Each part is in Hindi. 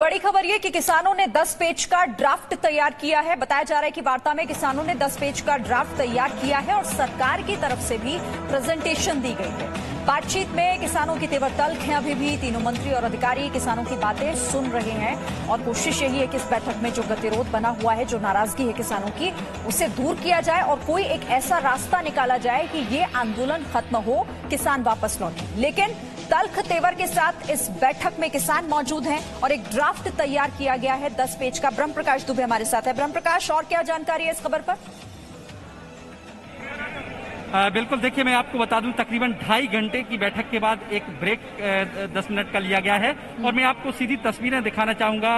बड़ी खबर ये कि किसानों ने 10 पेज का ड्राफ्ट तैयार किया है। बताया जा रहा है कि वार्ता में किसानों ने 10 पेज का ड्राफ्ट तैयार किया है और सरकार की तरफ से भी प्रेजेंटेशन दी गई है। बातचीत में किसानों की तेवर तल्ख है। अभी भी तीनों मंत्री और अधिकारी किसानों की बातें सुन रहे हैं और कोशिश यही है कि इस बैठक में जो गतिरोध बना हुआ है, जो नाराजगी है किसानों की, उसे दूर किया जाए और कोई एक ऐसा रास्ता निकाला जाए कि ये आंदोलन खत्म हो, किसान वापस लौटे। लेकिन तल्ख तेवर के साथ इस बैठक में किसान मौजूद हैं और एक ड्राफ्ट तैयार किया गया है 10 पेज का। ब्रह्म प्रकाश दुबे हमारे साथ है। ब्रह्म प्रकाश, और क्या जानकारी है इस खबर पर? बिल्कुल, देखिए मैं आपको बता दूं, तकरीबन 2.5 घंटे की बैठक के बाद एक ब्रेक 10 मिनट का लिया गया है और मैं आपको सीधी तस्वीरें दिखाना चाहूंगा।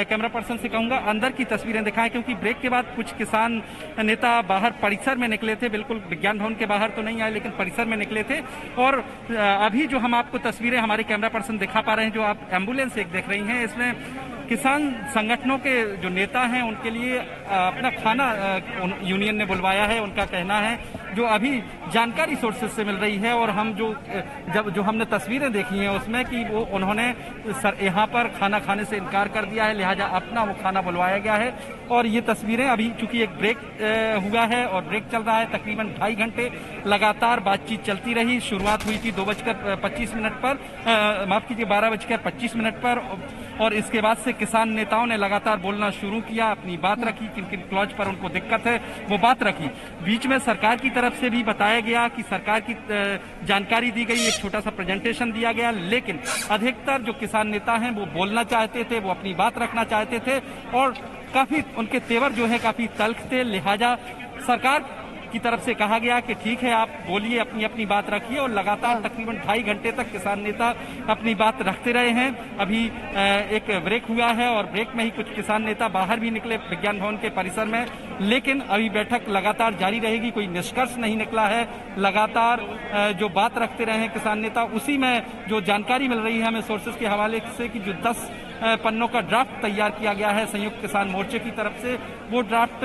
कैमरा पर्सन से कहूंगा अंदर की तस्वीरें दिखाएं, क्योंकि ब्रेक के बाद कुछ किसान नेता बाहर परिसर में निकले थे। बिल्कुल विज्ञान भवन के बाहर तो नहीं आए, लेकिन परिसर में निकले थे। और अभी जो हम आपको तस्वीरें हमारे कैमरा पर्सन दिखा पा रहे हैं, जो आप एम्बुलेंस एक देख रही हैं, इसमें किसान संगठनों के जो नेता हैं उनके लिए अपना खाना यूनियन ने बुलवाया है। उनका कहना है, जो अभी जानकारी सोर्सेज से मिल रही है और हम जो हमने तस्वीरें देखी हैं उसमें, कि वो उन्होंने यहाँ पर खाना खाने से इनकार कर दिया है, लिहाजा अपना वो खाना बुलवाया गया है। और ये तस्वीरें अभी चूंकि एक ब्रेक हुआ है और ब्रेक चल रहा है, तकरीबन 2.5 घंटे लगातार बातचीत चलती रही। शुरुआत हुई थी 2:25 पर, माफ कीजिए 12:25 पर, और इसके बाद से किसान नेताओं ने लगातार बोलना शुरू किया, अपनी बात रखी, किन किन क्लॉज पर उनको दिक्कत है वो बात रखी। बीच में सरकार की तरफ से भी बताया गया कि सरकार की जानकारी दी गई, एक छोटा सा प्रेजेंटेशन दिया गया, लेकिन अधिकतर जो किसान नेता हैं वो बोलना चाहते थे, वो अपनी बात रखना चाहते थे और काफी उनके तेवर जो है काफी तल्ख थे। लिहाजा सरकार की तरफ से कहा गया कि ठीक है, आप बोलिए, अपनी अपनी बात रखिए। और लगातार तकरीबन 2.5 घंटे तक किसान नेता अपनी बात रखते रहे हैं। अभी एक ब्रेक हुआ है और ब्रेक में ही कुछ किसान नेता बाहर भी निकले विज्ञान भवन के परिसर में, लेकिन अभी बैठक लगातार जारी रहेगी। कोई निष्कर्ष नहीं निकला है। लगातार जो बात रखते रहे हैं किसान नेता, उसी में जो जानकारी मिल रही है हमें सोर्सेज के हवाले से, कि जो 10 पन्नों का ड्राफ्ट तैयार किया गया है संयुक्त किसान मोर्चे की तरफ से, वो ड्राफ्ट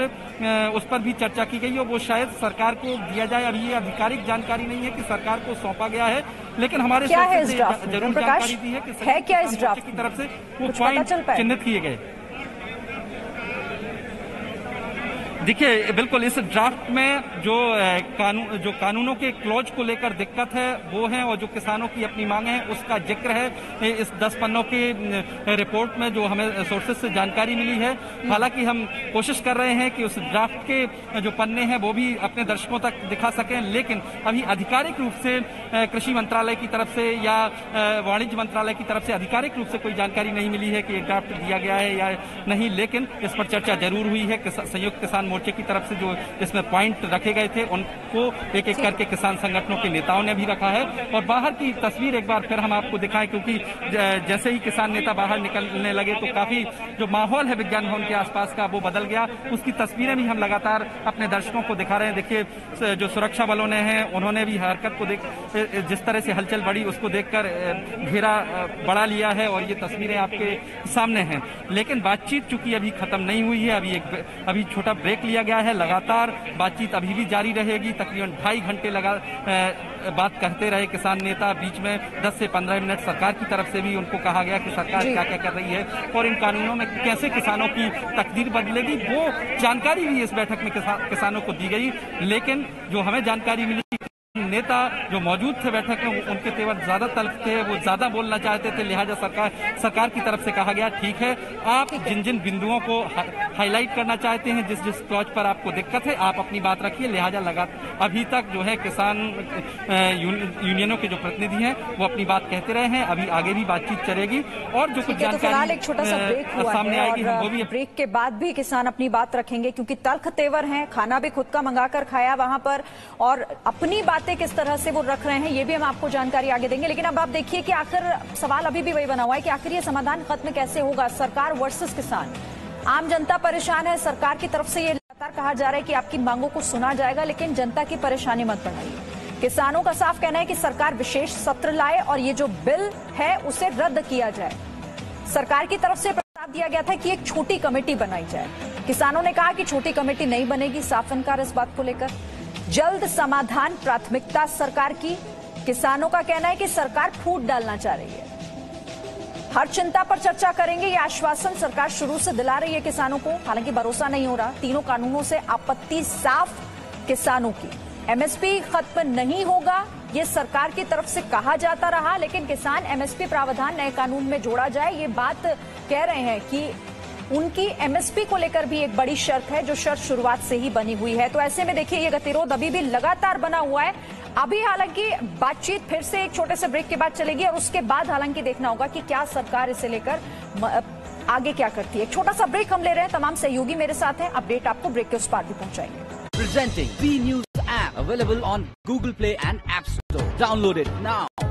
उस पर भी चर्चा की गई और वो शायद सरकार को दिया जाए। अभी ये आधिकारिक जानकारी नहीं है कि सरकार को सौंपा गया है, लेकिन हमारे सोर्सेज ने जरूर जानकारी दी है कि है क्या इस ड्राफ्ट की तरफ से वो पॉइंट चिन्हित किए गए। देखिए, बिल्कुल इस ड्राफ्ट में जो कानूनों के क्लॉज को लेकर दिक्कत है वो है, और जो किसानों की अपनी मांगे हैं उसका जिक्र है इस 10 पन्नों की रिपोर्ट में, जो हमें सोर्सेज से जानकारी मिली है। हालांकि हम कोशिश कर रहे हैं कि उस ड्राफ्ट के जो पन्ने हैं वो भी अपने दर्शकों तक दिखा सकें, लेकिन अभी आधिकारिक रूप से कृषि मंत्रालय की तरफ से या वाणिज्य मंत्रालय की तरफ से आधिकारिक रूप से कोई जानकारी नहीं मिली है कि ये ड्राफ्ट दिया गया है या नहीं। लेकिन इस पर चर्चा जरूर हुई है। संयुक्त किसान मोर्चे की तरफ से जो इसमें पॉइंट रखे गए थे उनको एक एक करके किसान संगठनों के नेताओं ने भी रखा है। और बाहर की तस्वीर एक बार फिर हम आपको दिखाएं, क्योंकि जैसे ही किसान नेता बाहर निकलने लगे तो काफी जो माहौल है विज्ञान भवन के आसपास का वो बदल गया। उसकी तस्वीरें भी हम लगातार अपने दर्शकों को दिखा रहे हैं। देखिए, जो सुरक्षा बलों ने हैं उन्होंने भी हरकत को जिस तरह से हलचल बढ़ी उसको देखकर घेरा बढ़ा लिया है और ये तस्वीरें आपके सामने हैं। लेकिन बातचीत चूंकि अभी खत्म नहीं हुई है, अभी छोटा ब्रेक लिया गया है। लगातार बातचीत अभी भी जारी रहेगी। तकरीबन 2.5 घंटे बात कहते रहे किसान नेता। बीच में 10 से 15 मिनट सरकार की तरफ से भी उनको कहा गया कि सरकार क्या क्या कर रही है और इन कानूनों में कैसे किसानों की तकदीर बदलेगी, वो जानकारी भी इस बैठक में किसानों को दी गई। लेकिन जो हमें जानकारी मिली, नेता जो मौजूद थे बैठक में उनके तेवर ज्यादा तल्ख थे, वो ज्यादा बोलना चाहते थे। लिहाजा सरकार की तरफ से कहा गया, ठीक है, आप जिन जिन बिंदुओं को हाईलाइट करना चाहते हैं, जिस जिस क्लॉज पर आपको दिक्कत है, आप अपनी बात रखिए। लिहाजा अभी तक जो है किसान यूनियनों के जो प्रतिनिधि हैं वो अपनी बात कहते रहे हैं। अभी आगे भी बातचीत चलेगी और जो कुछ जानकारी एक छोटा सा ब्रेक हुआ सामने आएगी, वो भी ब्रेक के बाद भी किसान अपनी बात रखेंगे, क्योंकि तल्ख तेवर हैं। खाना भी खुद का मंगाकर खाया वहां पर और अपनी बातें किस तरह से वो रख रहे हैं ये भी हम आपको जानकारी आगे देंगे। लेकिन अब आप देखिए कि आखिर सवाल अभी भी वही बना हुआ है कि आखिर ये समाधान खत्म कैसे होगा? सरकार वर्सेस किसान, आम जनता परेशान है। सरकार की तरफ से ये लगातार कहा जा रहा है कि आपकी मांगों को सुना जाएगा, लेकिन जनता की परेशानी मत बढ़ाइए। किसानों का साफ कहना है कि सरकार विशेष सत्र लाए और ये जो बिल है उसे रद्द किया जाए। सरकार की तरफ से प्रस्ताव दिया गया था कि एक छोटी कमेटी बनाई जाए। किसानों ने कहा कि छोटी कमेटी नहीं बनेगी, साफ इनकार इस बात को लेकर। जल्द समाधान प्राथमिकता सरकार की। किसानों का कहना है कि सरकार फूट डालना चाह रही है। हर चिंता पर चर्चा करेंगे, ये आश्वासन सरकार शुरू से दिला रही है किसानों को। हालांकि भरोसा नहीं हो रहा। तीनों कानूनों से आपत्ति साफ किसानों की। एमएसपी खत्म नहीं होगा, ये सरकार की तरफ से कहा जाता रहा, लेकिन किसान एमएसपी प्रावधान नए कानून में जोड़ा जाए, ये बात कह रहे हैं कि उनकी एमएसपी को लेकर भी एक बड़ी शर्त है, जो शर्त शुरुआत से ही बनी हुई है। तो ऐसे में देखिए, ये गतिरोध अभी भी लगातार बना हुआ है। अभी हालांकि बातचीत फिर से एक छोटे से ब्रेक के बाद चलेगी और उसके बाद हालांकि देखना होगा कि क्या सरकार इसे लेकर आगे क्या करती है। एक छोटा सा ब्रेक हम ले रहे हैं, तमाम सहयोगी मेरे साथ हैं। अपडेट आपको ब्रेक के उस पार भी पहुंचाएंगे। Presenting B News app available on Google Play and App Store. Download it now.